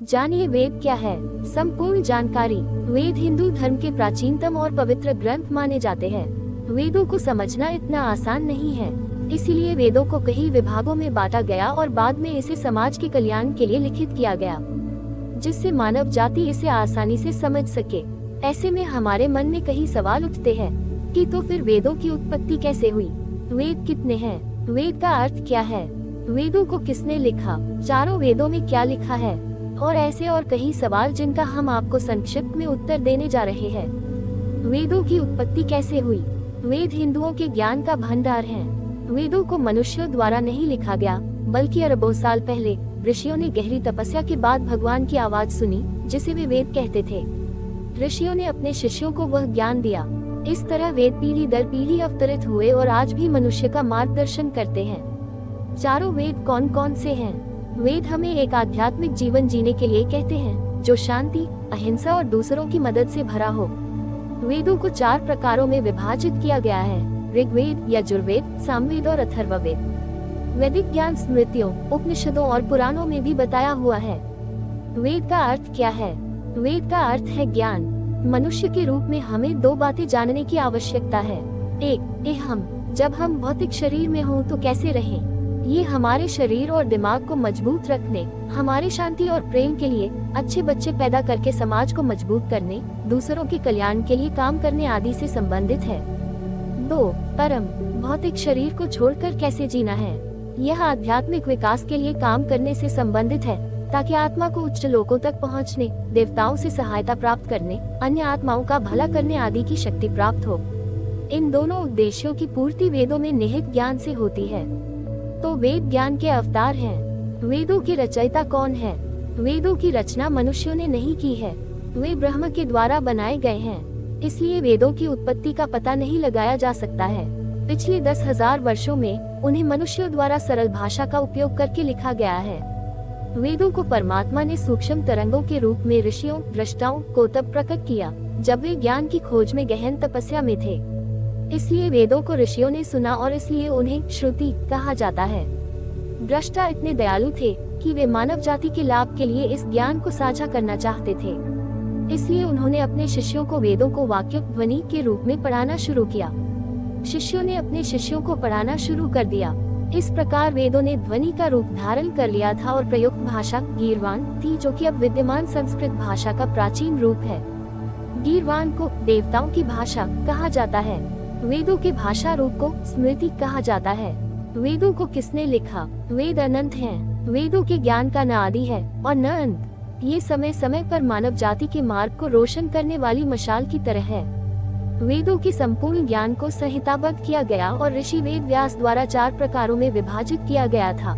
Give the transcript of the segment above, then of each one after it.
जानिए वेद क्या है। संपूर्ण जानकारी। वेद हिंदू धर्म के प्राचीनतम और पवित्र ग्रंथ माने जाते हैं। वेदों को समझना इतना आसान नहीं है, इसीलिए वेदों को कई विभागों में बांटा गया और बाद में इसे समाज के कल्याण के लिए लिखित किया गया, जिससे मानव जाति इसे आसानी से समझ सके। ऐसे में हमारे मन में कई सवाल उठते हैं कि तो फिर वेदों की उत्पत्ति कैसे हुई? वेद कितने हैं? वेद का अर्थ क्या है? वेदों को किसने लिखा? चारों वेदों में क्या लिखा है? और ऐसे और कई सवाल जिनका हम आपको संक्षिप्त में उत्तर देने जा रहे हैं। वेदों की उत्पत्ति कैसे हुई? वेद हिंदुओं के ज्ञान का भंडार हैं। वेदों को मनुष्यों द्वारा नहीं लिखा गया, बल्कि अरबों साल पहले ऋषियों ने गहरी तपस्या के बाद भगवान की आवाज सुनी, जिसे वे वेद कहते थे। ऋषियों ने अपने शिष्यों को वह ज्ञान दिया। इस तरह वेद पीढ़ी दर पीढ़ी अवतरित हुए और आज भी मनुष्य का मार्गदर्शन करते हैं। चारों वेद कौन कौन से हैं? वेद हमें एक आध्यात्मिक जीवन जीने के लिए कहते हैं, जो शांति, अहिंसा और दूसरों की मदद से भरा हो। वेदों को 4 प्रकारों में विभाजित किया गया है: ऋग्वेद, यजुर्वेद, सामवेद और अथर्ववेद। वैदिक ज्ञान स्मृतियों, उपनिषदों और पुराणों में भी बताया हुआ है। वेद का अर्थ क्या है? वेद का अर्थ है ज्ञान। मनुष्य के रूप में हमें 2 बातें जानने की आवश्यकता है। एक, हम जब हम भौतिक शरीर में हों तो कैसे रहें? ये हमारे शरीर और दिमाग को मजबूत रखने, हमारे शांति और प्रेम के लिए, अच्छे बच्चे पैदा करके समाज को मजबूत करने, दूसरों के कल्याण के लिए काम करने आदि से संबंधित है। 2, परम, भौतिक शरीर को छोड़कर कैसे जीना है। यह आध्यात्मिक विकास के लिए काम करने से संबंधित है, ताकि आत्मा को उच्च लोकों तक पहुंचने, देवताओं से सहायता प्राप्त करने, अन्य आत्माओं का भला करने आदि की शक्ति प्राप्त हो। इन दोनों उद्देश्यों की पूर्ति वेदों में निहित ज्ञान से होती है। तो वेद ज्ञान के अवतार हैं। वेदों की रचयिता कौन है? वेदों की रचना मनुष्यों ने नहीं की है, वे ब्रह्म के द्वारा बनाए गए हैं। इसलिए वेदों की उत्पत्ति का पता नहीं लगाया जा सकता है। पिछले 10,000 वर्षों में उन्हें मनुष्यों द्वारा सरल भाषा का उपयोग करके लिखा गया है। वेदों को परमात्मा ने सूक्ष्म तरंगों के रूप में ऋषियों, दृष्टाओं को तब प्रकट किया जब वे ज्ञान की खोज में गहन तपस्या में थे। इसलिए वेदों को ऋषियों ने सुना और इसलिए उन्हें श्रुति कहा जाता है। दृष्टा इतने दयालु थे कि वे मानव जाति के लाभ के लिए इस ज्ञान को साझा करना चाहते थे। इसलिए उन्होंने अपने शिष्यों को वेदों को वाक्य ध्वनि के रूप में पढ़ाना शुरू किया। शिष्यों ने अपने शिष्यों को पढ़ाना शुरू कर दिया। इस प्रकार वेदों ने ध्वनि का रूप धारण कर लिया था और प्रयुक्त भाषा गीर्वाण थी, जो कि अब विद्यमान संस्कृत भाषा का प्राचीन रूप है। गीर्वाण को देवताओं की भाषा कहा जाता है। वेदों के भाषा रूप को स्मृति कहा जाता है। वेदों को किसने लिखा? वेद अनंत हैं। वेदों के ज्ञान का न आदि है और न अंत। ये समय समय पर मानव जाति के मार्ग को रोशन करने वाली मशाल की तरह है। वेदों के संपूर्ण ज्ञान को संहिताबद्ध किया गया और ऋषि वेद व्यास द्वारा 4 प्रकारों में विभाजित किया गया था,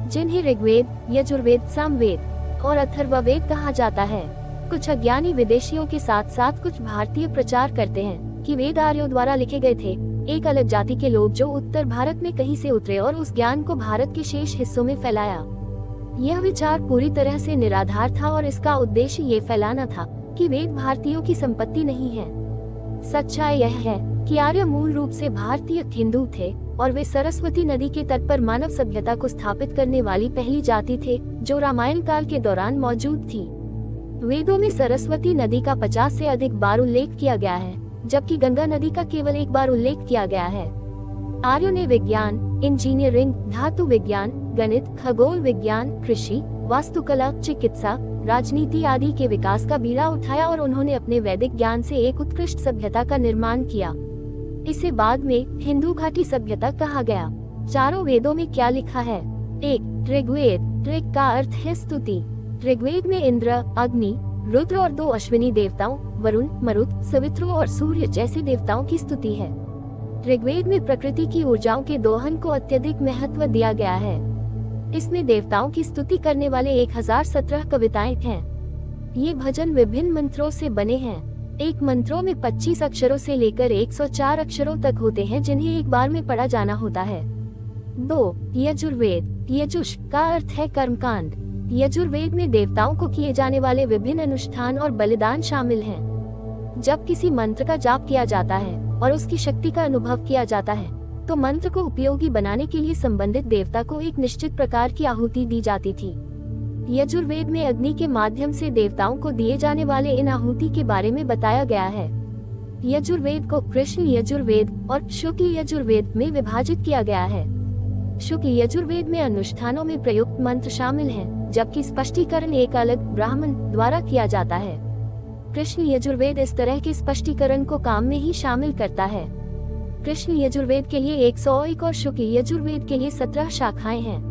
जिन्हें ऋग्वेद, यजुर्वेद, सामवेद और अथर्ववेद कहा जाता है। कुछ अज्ञानी विदेशियों के साथ साथ कुछ भारतीय प्रचार करते हैं कि वेद आर्यों द्वारा लिखे गए थे, एक अलग जाति के लोग जो उत्तर भारत में कहीं से उतरे और उस ज्ञान को भारत के शेष हिस्सों में फैलाया। यह विचार पूरी तरह से निराधार था और इसका उद्देश्य ये फैलाना था कि वेद भारतीयों की संपत्ति नहीं है। सच्चाई यह है कि आर्य मूल रूप से भारतीय हिंदू थे और वे सरस्वती नदी के तट पर मानव सभ्यता को स्थापित करने वाली पहली जाति थे जो रामायण काल के दौरान मौजूद थी। वेदों में सरस्वती नदी का 50 से अधिक बार उल्लेख किया गया है, जबकि गंगा नदी का केवल 1 बार उल्लेख किया गया है। आर्यों ने विज्ञान, इंजीनियरिंग, धातु विज्ञान, गणित, खगोल विज्ञान, कृषि, वास्तुकला, चिकित्सा, राजनीति आदि के विकास का बीड़ा उठाया और उन्होंने अपने वैदिक ज्ञान से एक उत्कृष्ट सभ्यता का निर्माण किया। इसे बाद में हिंदू घाटी सभ्यता कहा गया। चारों वेदों में क्या लिखा है? 1, ऋग्वेद। ऋग का अर्थ है स्तुति। ऋग्वेद में इंद्र, अग्नि, रुद्र और 2 अश्विनी देवताओं वरुण, मरुत, सवित्रु और सूर्य जैसे देवताओं की स्तुति है। ऋग्वेद में प्रकृति की ऊर्जाओं के दोहन को अत्यधिक महत्व दिया गया है। इसमें देवताओं की स्तुति करने वाले 1017 कविताएं हैं। ये भजन विभिन्न मंत्रों से बने हैं। एक मंत्रों में 25 अक्षरों से लेकर 104 अक्षरों तक होते हैं, जिन्हें एक बार में पढ़ा जाना होता है। 2, यजुर्वेद। यजुष का अर्थ है कर्मकांड। यजुर्वेद में देवताओं को किए जाने वाले विभिन्न अनुष्ठान और बलिदान शामिल हैं। जब किसी मंत्र का जाप किया जाता है और उसकी शक्ति का अनुभव किया जाता है, तो मंत्र को उपयोगी बनाने के लिए संबंधित देवता को एक निश्चित प्रकार की आहुति दी जाती थी। यजुर्वेद में अग्नि के माध्यम से देवताओं को दिए जाने वाले इन आहुति के बारे में बताया गया है। यजुर्वेद को कृष्ण यजुर्वेद और शुक्ल यजुर्वेद में विभाजित किया गया है। शुक्ल यजुर्वेद में अनुष्ठानों में प्रयुक्त मंत्र शामिल हैं, जबकि स्पष्टीकरण एक अलग ब्राह्मण द्वारा किया जाता है। कृष्ण यजुर्वेद इस तरह के स्पष्टीकरण को काम में ही शामिल करता है। कृष्ण यजुर्वेद के लिए 101 और शुक्ल यजुर्वेद के लिए 17 शाखाएं हैं।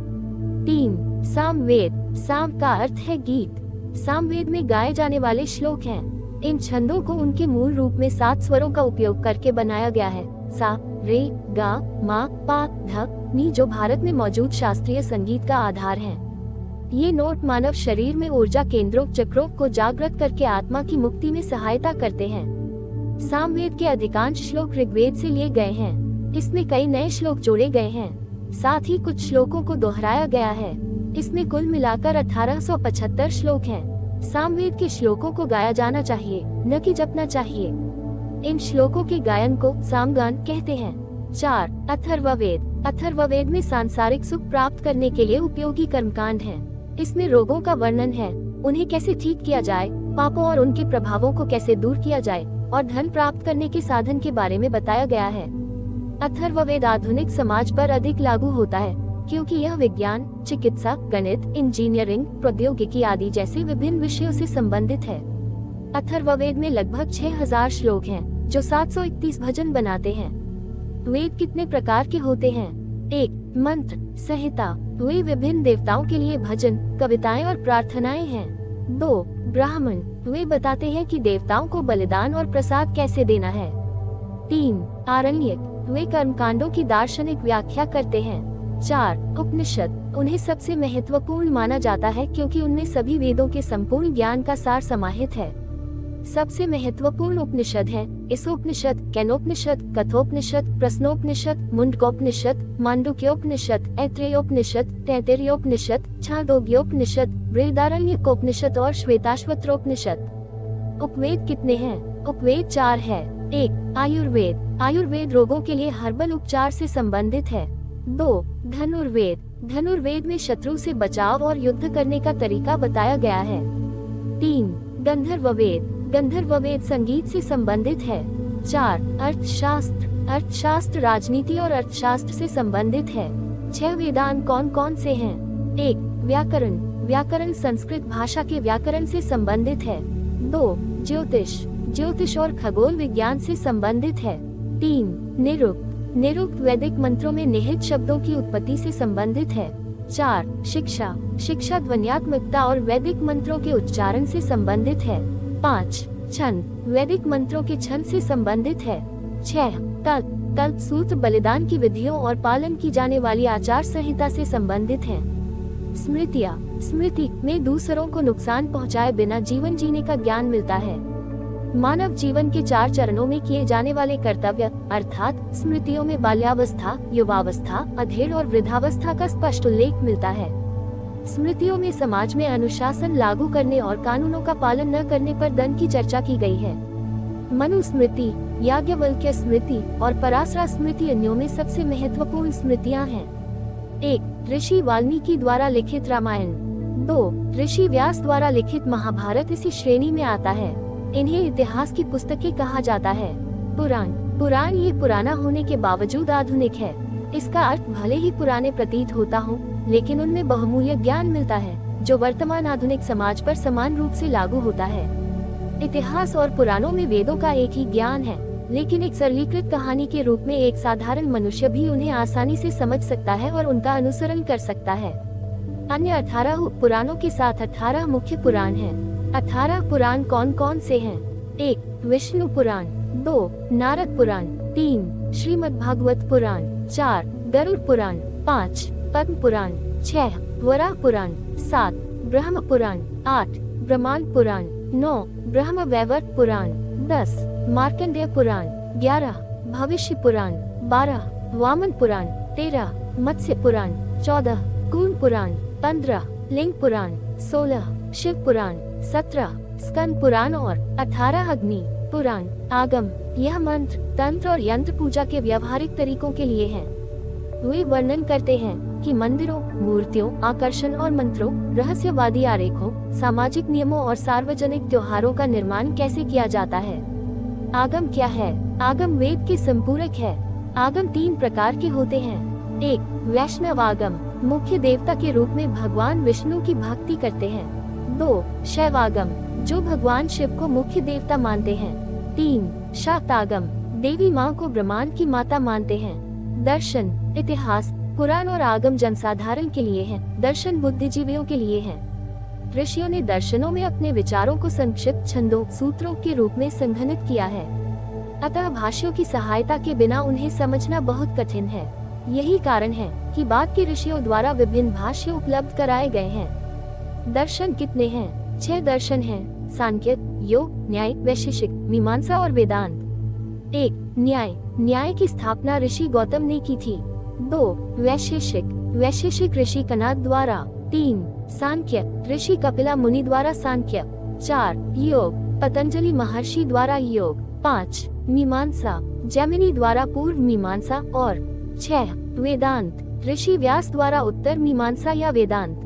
3. सामवेद। साम का अर्थ है गीत। सामवेद में गाए जाने वाले श्लोक हैं। इन छंदों को उनके मूल रूप में 7 स्वरों का उपयोग करके बनाया गया है। सा, रे, गा, मा, पा, ध, नी, जो भारत में मौजूद शास्त्रीय संगीत का आधार हैं। ये नोट मानव शरीर में ऊर्जा केंद्रों चक्रों को जागृत करके आत्मा की मुक्ति में सहायता करते हैं। सामवेद के अधिकांश श्लोक ऋग्वेद से लिए गए हैं। इसमें कई नए श्लोक जोड़े गए हैं। साथ ही कुछ श्लोकों को दोहराया गया है। इसमें कुल मिलाकर 1875 श्लोक हैं। सामवेद के श्लोकों को गाया जाना चाहिए, न कि जपना चाहिए। इन श्लोकों के गायन को सामगान कहते हैं। 4. अथर्ववेद। अथर्ववेद में सांसारिक सुख प्राप्त करने के लिए उपयोगी कर्मकांड हैं। इसमें रोगों का वर्णन है, उन्हें कैसे ठीक किया जाए, पापों और उनके प्रभावों को कैसे दूर किया जाए और धन प्राप्त करने के साधन के बारे में बताया गया है। अथर्ववेद आधुनिक समाज पर अधिक लागू होता है, क्योंकि यह विज्ञान, चिकित्सा, गणित, इंजीनियरिंग, प्रौद्योगिकी आदि जैसे विभिन्न विषयों से संबंधित है। अथर्ववेद में लगभग 6000 श्लोक हैं, जो 731 भजन बनाते हैं। वेद कितने प्रकार के होते हैं? 1. मंत्र संहिता। वे विभिन्न देवताओं के लिए भजन, कविताएं और प्रार्थनाएं हैं। 2. ब्राह्मण। वे बताते हैं कि देवताओं को बलिदान और प्रसाद कैसे देना है। 3. आरण्यक। वे कर्मकांडों की दार्शनिक व्याख्या करते हैं। 4. उपनिषद। उन्हें सबसे महत्वपूर्ण माना जाता है क्योंकि उनमें सभी वेदों के संपूर्ण ज्ञान का सार समाहित है। सबसे महत्वपूर्ण उपनिषद हैं ईशोपनिषद, केनोपनिषद, कठोपनिषद, प्रश्नोपनिषद, मुंडकोपनिषद, मांडुक्योपनिषद, ऐत्रेयोपनिषद, तैत्तिरीयोपनिषद, छांदोग्योपनिषद, बृहदारण्यकोपनिषद और श्वेताश्वत्रोपनिषद। उपवेद कितने हैं? उपवेद 4 है। 1. आयुर्वेद। आयुर्वेद रोगों के लिए हर्बल उपचार से संबंधित है। 2. धनुर्वेद। धनुर्वेद में शत्रु से बचाव और युद्ध करने का तरीका बताया गया है। 3. गंधर्ववेद। गंधर्ववेद संगीत से संबंधित है। 4. अर्थशास्त्र। अर्थशास्त्र राजनीति और अर्थशास्त्र से संबंधित है। 6 वेदांत कौन कौन से हैं? 1. व्याकरण। व्याकरण संस्कृत भाषा के व्याकरण से संबंधित है। 2. ज्योतिष। ज्योतिष और खगोल विज्ञान से संबंधित है। 3. निरुक्त। निरुक्त वैदिक मंत्रों में निहित शब्दों की उत्पत्ति से संबंधित है। 4. शिक्षा। शिक्षा ध्वन्यात्मकता और वैदिक मंत्रों के उच्चारण से संबंधित है। 5. छंद। वैदिक मंत्रों के छंद से संबंधित है। 6. कल्प। कल्प सूत्र बलिदान की विधियों और पालन की जाने वाली आचार संहिता से संबंधित है। स्मृतियाँ। स्मृति में दूसरों को नुकसान पहुँचाए बिना जीवन जीने का ज्ञान मिलता है। मानव जीवन के 4 चरणों में किए जाने वाले कर्तव्य अर्थात स्मृतियों में बाल्यावस्था, युवावस्था, अधेड़ और वृद्धावस्था का स्पष्ट उल्लेख मिलता है। स्मृतियों में समाज में अनुशासन लागू करने और कानूनों का पालन न करने पर दंड की चर्चा की गई है। मनुस्मृति, याज्ञवल्क्य स्मृति और पराशर स्मृति अन्यों में सबसे महत्वपूर्ण स्मृतियाँ हैं। 1. ऋषि वाल्मीकि द्वारा लिखित रामायण। 2. ऋषि व्यास द्वारा लिखित महाभारत इसी श्रेणी में आता है। इन्हें इतिहास की पुस्तकें कहा जाता है। पुराण। पुराण ये पुराना होने के बावजूद आधुनिक है। इसका अर्थ भले ही पुराने प्रतीत होता हो, लेकिन उनमें बहुमूल्य ज्ञान मिलता है जो वर्तमान आधुनिक समाज पर समान रूप से लागू होता है। इतिहास और पुराणों में वेदों का एक ही ज्ञान है, लेकिन एक सरलीकृत कहानी के रूप में एक साधारण मनुष्य भी उन्हें आसानी से समझ सकता है और उनका अनुसरण कर सकता है। अन्य 18 पुराणों के साथ 18 मुख्य पुराण हैं। 18 पुराण कौन कौन से हैं? 1. विष्णु पुराण। 2. नारद पुराण। 3. श्रीमद्भागवत पुराण। 4. गरुड़ पुराण। 5. पद्म पुराण। 6. वराह पुराण। 7. ब्रह्म पुराण। 8. ब्रह्मांड पुराण। 9. ब्रह्म वैवर्त पुराण। 10. मार्कंडेय पुराण। 11. भविष्य पुराण। 12. वामन पुराण। 13. मत्स्य पुराण। 14. कूर्म पुराण। 15. लिंग पुराण। 16. शिव पुराण। 17. स्कंद पुराण और 18 अग्नि पुराण। आगम। यह मंत्र, तंत्र और यंत्र पूजा के व्यवहारिक तरीकों के लिए हैं। वे वर्णन करते हैं कि मंदिरों, मूर्तियों, आकर्षण और मंत्रों, रहस्यवादी आरेखों, सामाजिक नियमों और सार्वजनिक त्योहारों का निर्माण कैसे किया जाता है। आगम क्या है? आगम वेद के संपूरक है। आगम 3 प्रकार के होते हैं। 1. वैष्णव आगम, मुख्य देवता के रूप में भगवान विष्णु की भक्ति करते हैं। 2. शैव आगम, जो भगवान शिव को मुख्य देवता मानते हैं। 3. शाक्त आगम, देवी माँ को ब्रह्मांड की माता मानते हैं। दर्शन, इतिहास, पुराण और आगम जनसाधारण के लिए हैं, दर्शन बुद्धिजीवियों के लिए हैं। ऋषियों ने दर्शनों में अपने विचारों को संक्षिप्त छंदों, सूत्रों के रूप में संघनित किया है, अतः भाष्यों की सहायता के बिना उन्हें समझना बहुत कठिन है। यही कारण है कि बाद के ऋषियों द्वारा विभिन्न भाष्य उपलब्ध कराए गए हैं। दर्शन कितने हैं? 6 दर्शन हैं: सांख्य, योग, न्याय, वैशेषिक, मीमांसा और वेदांत। 1. न्याय, न्याय की स्थापना ऋषि गौतम ने की थी। 2. वैशेषिक, वैशेषिक ऋषि कनाद द्वारा। 3. सांख्य, ऋषि कपिला मुनि द्वारा सांख्य। 4. योग, पतंजलि महर्षि द्वारा योग। 5. मीमांसा, जैमिनी द्वारा पूर्व मीमांसा। और 6. वेदांत, ऋषि व्यास द्वारा उत्तर मीमांसा या वेदांत।